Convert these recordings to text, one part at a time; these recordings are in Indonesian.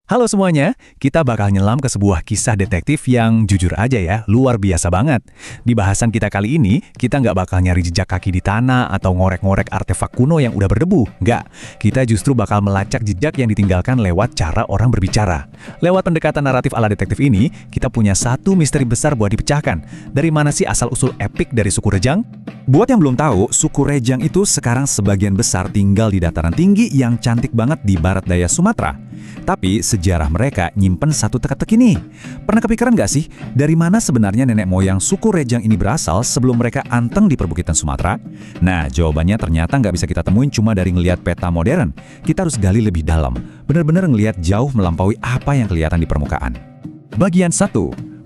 Halo semuanya, kita bakal nyelam ke sebuah kisah detektif yang jujur aja ya, luar biasa banget. Di bahasan kita kali ini, kita nggak bakal nyari jejak kaki di tanah atau ngorek-ngorek artefak kuno yang udah berdebu. Nggak, kita justru bakal melacak jejak yang ditinggalkan lewat cara orang berbicara. Lewat pendekatan naratif ala detektif ini, kita punya satu misteri besar buat dipecahkan. Dari mana sih asal-usul epik dari suku Rejang? Buat yang belum tahu, suku Rejang itu sekarang sebagian besar tinggal di dataran tinggi yang cantik banget di barat daya Sumatera. Tapi sejarah mereka nyimpen satu teka-teki nih. Pernah kepikiran nggak sih, dari mana sebenarnya nenek moyang suku Rejang ini berasal sebelum mereka anteng di perbukitan Sumatera? Nah, jawabannya ternyata nggak bisa kita temuin cuma dari ngelihat peta modern. Kita harus gali lebih dalam, benar-benar ngelihat jauh melampaui apa yang kelihatan di permukaan. Bagian 1.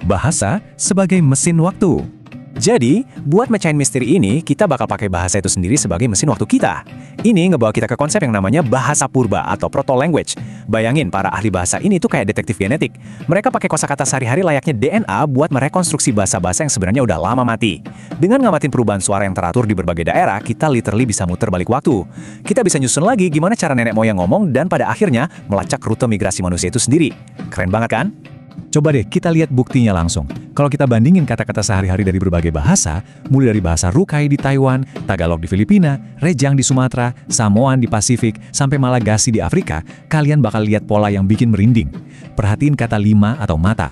Bahasa sebagai mesin waktu. Jadi, buat mecahin misteri ini, kita bakal pakai bahasa itu sendiri sebagai mesin waktu kita. Ini ngebawa kita ke konsep yang namanya bahasa purba atau proto-language. Bayangin, para ahli bahasa ini tuh kayak detektif genetik. Mereka pakai kosakata sehari-hari layaknya DNA buat merekonstruksi bahasa-bahasa yang sebenarnya udah lama mati. Dengan ngamatin perubahan suara yang teratur di berbagai daerah, kita literally bisa muter balik waktu. Kita bisa nyusun lagi gimana cara nenek moyang ngomong dan pada akhirnya melacak rute migrasi manusia itu sendiri. Keren banget kan? Coba deh kita lihat buktinya langsung. Kalau kita bandingin kata-kata sehari-hari dari berbagai bahasa, mulai dari bahasa Rukai di Taiwan, Tagalog di Filipina, Rejang di Sumatera, Samoan di Pasifik, sampai Malagasy di Afrika, kalian bakal lihat pola yang bikin merinding. Perhatiin kata lima atau mata.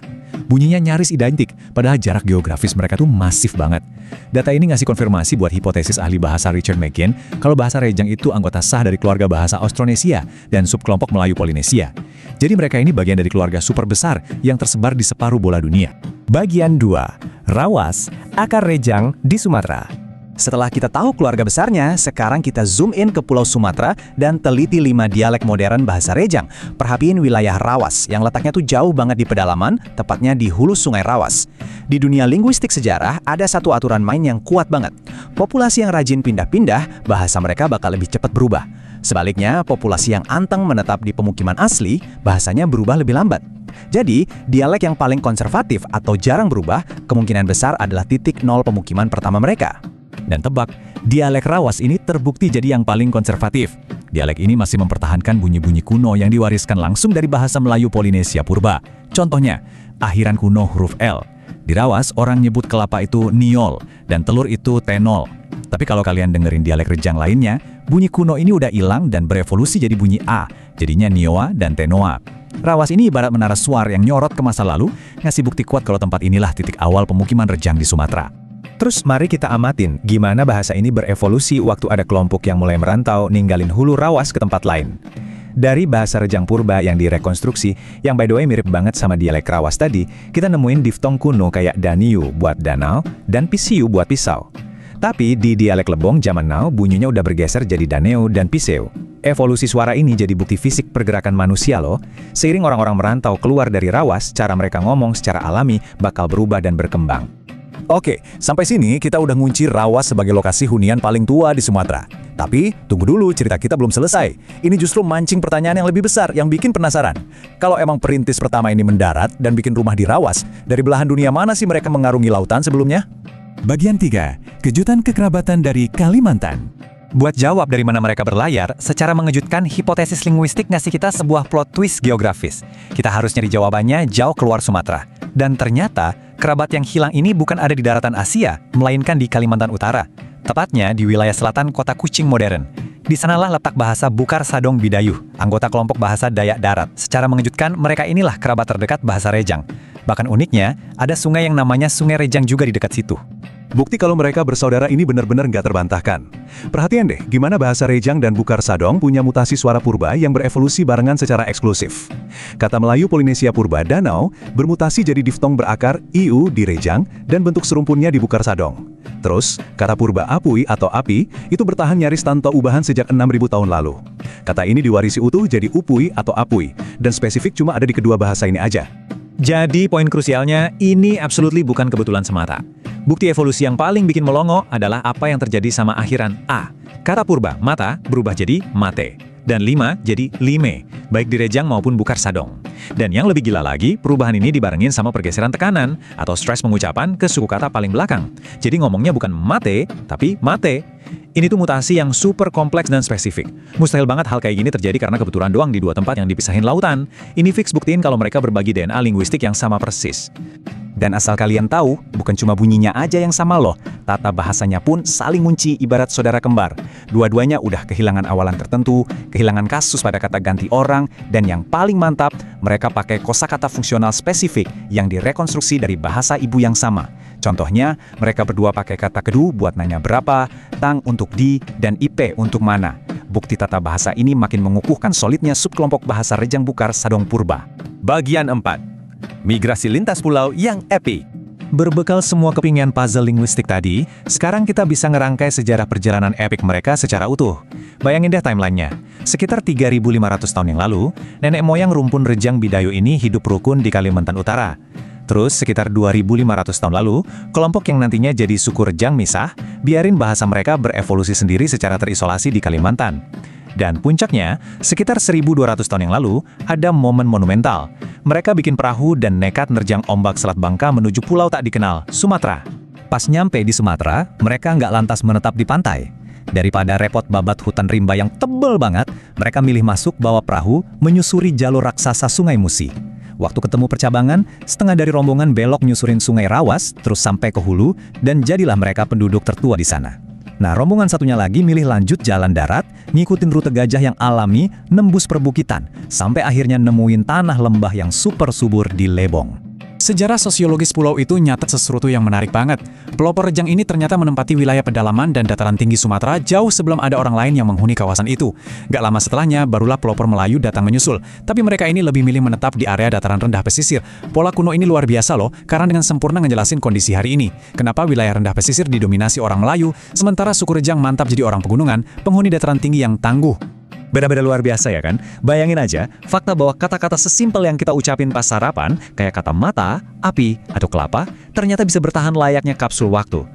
Bunyinya nyaris identik, padahal jarak geografis mereka tuh masif banget. Data ini ngasih konfirmasi buat hipotesis ahli bahasa Richard McGinn kalau bahasa Rejang itu anggota sah dari keluarga bahasa Austronesia dan subkelompok Melayu Polinesia. Jadi mereka ini bagian dari keluarga super besar yang tersebar di separuh bola dunia. Bagian 2. Rawas, akar Rejang di Sumatera. Setelah kita tahu keluarga besarnya, sekarang kita zoom in ke Pulau Sumatera dan teliti 5 dialek modern bahasa Rejang. Perhatiin wilayah Rawas yang letaknya tuh jauh banget di pedalaman, tepatnya di hulu Sungai Rawas. Di dunia linguistik sejarah, ada satu aturan main yang kuat banget. Populasi yang rajin pindah-pindah, bahasa mereka bakal lebih cepat berubah. Sebaliknya, populasi yang anteng menetap di pemukiman asli, bahasanya berubah lebih lambat. Jadi, dialek yang paling konservatif atau jarang berubah, kemungkinan besar adalah titik nol pemukiman pertama mereka. Dan tebak, dialek Rawas ini terbukti jadi yang paling konservatif. Dialek ini masih mempertahankan bunyi-bunyi kuno yang diwariskan langsung dari bahasa Melayu Polinesia purba. Contohnya, akhiran kuno huruf L. Di Rawas, orang nyebut kelapa itu niol, dan telur itu tenol. Tapi kalau kalian dengerin dialek Rejang lainnya, bunyi kuno ini udah hilang dan berevolusi jadi bunyi A, jadinya nioa dan tenoa. Rawas ini ibarat menara suar yang nyorot ke masa lalu, ngasih bukti kuat kalau tempat inilah titik awal pemukiman Rejang di Sumatera. Terus mari kita amatin gimana bahasa ini berevolusi waktu ada kelompok yang mulai merantau ninggalin hulu Rawas ke tempat lain. Dari bahasa Rejang purba yang direkonstruksi, yang by the way mirip banget sama dialek Rawas tadi, kita nemuin diftong kuno kayak daniu buat danau dan pisiu buat pisau. Tapi di dialek Lebong zaman now bunyinya udah bergeser jadi daneu dan piseu. Evolusi suara ini jadi bukti fisik pergerakan manusia loh. Seiring orang-orang merantau keluar dari Rawas, cara mereka ngomong secara alami bakal berubah dan berkembang. Oke, sampai sini kita udah ngunci Rawas sebagai lokasi hunian paling tua di Sumatera. Tapi, tunggu dulu, cerita kita belum selesai. Ini justru mancing pertanyaan yang lebih besar, yang bikin penasaran. Kalau emang perintis pertama ini mendarat dan bikin rumah di Rawas, dari belahan dunia mana sih mereka mengarungi lautan sebelumnya? Bagian 3. Kejutan kekerabatan dari Kalimantan. Buat jawab dari mana mereka berlayar, secara mengejutkan hipotesis linguistik ngasih kita sebuah plot twist geografis. Kita harus nyari jawabannya jauh keluar Sumatera. Dan ternyata, kerabat yang hilang ini bukan ada di daratan Asia, melainkan di Kalimantan Utara. Tepatnya di wilayah selatan kota Kuching modern. Di sanalah letak bahasa Bukar Sadong Bidayuh, anggota kelompok bahasa Dayak Darat. Secara mengejutkan, mereka inilah kerabat terdekat bahasa Rejang. Bahkan uniknya, ada sungai yang namanya Sungai Rejang juga di dekat situ. Bukti kalau mereka bersaudara ini benar-benar nggak terbantahkan. Perhatian deh, gimana bahasa Rejang dan Bukar Sadong punya mutasi suara purba yang berevolusi barengan secara eksklusif. Kata Melayu Polinesia purba danau bermutasi jadi diftong berakar iu di Rejang dan bentuk serumpunnya di Bukar Sadong. Terus, kata purba apui atau api itu bertahan nyaris tanpa ubahan sejak 6.000 tahun lalu. Kata ini diwarisi utuh jadi upui atau apui, dan spesifik cuma ada di kedua bahasa ini aja. Jadi poin krusialnya, ini absolutely bukan kebetulan semata. Bukti evolusi yang paling bikin melongo adalah apa yang terjadi sama akhiran A. Kata purba, mata, berubah jadi mate. Dan 5 jadi lime, baik di Rejang maupun Bukar Sadong. Dan yang lebih gila lagi, perubahan ini dibarengin sama pergeseran tekanan atau stres pengucapan ke suku kata paling belakang. Jadi ngomongnya bukan mate, tapi mate. Ini tuh mutasi yang super kompleks dan spesifik. Mustahil banget hal kayak gini terjadi karena kebetulan doang di dua tempat yang dipisahin lautan. Ini fix buktiin kalau mereka berbagi DNA linguistik yang sama persis. Dan asal kalian tahu, bukan cuma bunyinya aja yang sama loh, tata bahasanya pun saling ngunci ibarat saudara kembar. Dua-duanya udah kehilangan awalan tertentu, kehilangan kasus pada kata ganti orang, dan yang paling mantap, mereka pakai kosakata fungsional spesifik yang direkonstruksi dari bahasa ibu yang sama. Contohnya, mereka berdua pakai kata kedu buat nanya berapa, tang untuk di, dan ip untuk mana. Bukti tata bahasa ini makin mengukuhkan solidnya subkelompok bahasa Rejang Bukar Sadong Purba. Bagian 4. Migrasi lintas pulau yang epik. Berbekal semua kepingan puzzle linguistik tadi, sekarang kita bisa ngerangkai sejarah perjalanan epik mereka secara utuh. Bayangin deh timelinenya. Sekitar 3.500 tahun yang lalu, nenek moyang rumpun Rejang Bidayu ini hidup rukun di Kalimantan Utara. Terus, sekitar 2.500 tahun lalu, kelompok yang nantinya jadi suku Rejang misah, biarin bahasa mereka berevolusi sendiri secara terisolasi di Kalimantan. Dan puncaknya, sekitar 1.200 tahun yang lalu, ada momen monumental. Mereka bikin perahu dan nekat nerjang ombak Selat Bangka menuju pulau tak dikenal, Sumatera. Pas nyampe di Sumatera, mereka nggak lantas menetap di pantai. Daripada repot babat hutan rimba yang tebel banget, mereka milih masuk bawa perahu menyusuri jalur raksasa Sungai Musi. Waktu ketemu percabangan, setengah dari rombongan belok nyusurin Sungai Rawas, terus sampai ke hulu, dan jadilah mereka penduduk tertua di sana. Nah, rombongan satunya lagi milih lanjut jalan darat, ngikutin rute gajah yang alami, nembus perbukitan, sampai akhirnya nemuin tanah lembah yang super subur di Lebong. Sejarah sosiologis pulau itu nyatet sesuatu yang menarik banget. Pelopor Rejang ini ternyata menempati wilayah pedalaman dan dataran tinggi Sumatera jauh sebelum ada orang lain yang menghuni kawasan itu. Gak lama setelahnya, barulah pelopor Melayu datang menyusul. Tapi mereka ini lebih milih menetap di area dataran rendah pesisir. Pola kuno ini luar biasa loh, karena dengan sempurna ngejelasin kondisi hari ini. Kenapa wilayah rendah pesisir didominasi orang Melayu, sementara suku Rejang mantap jadi orang pegunungan, penghuni dataran tinggi yang tangguh. Beda-beda luar biasa ya kan? Bayangin aja, fakta bahwa kata-kata sesimpel yang kita ucapin pas sarapan, kayak kata mata, api, atau kelapa, ternyata bisa bertahan layaknya kapsul waktu.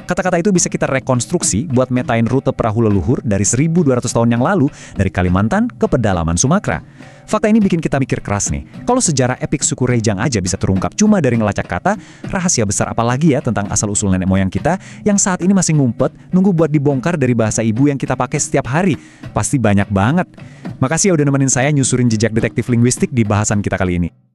Kata-kata itu bisa kita rekonstruksi buat metain rute perahu leluhur dari 1.200 tahun yang lalu dari Kalimantan ke pedalaman Sumatera. Fakta ini bikin kita mikir keras nih. Kalau sejarah epik suku Rejang aja bisa terungkap cuma dari ngelacak kata, rahasia besar apa lagi ya tentang asal-usul nenek moyang kita yang saat ini masih ngumpet, nunggu buat dibongkar dari bahasa ibu yang kita pakai setiap hari. Pasti banyak banget. Makasih ya udah nemenin saya nyusurin jejak detektif linguistik di bahasan kita kali ini.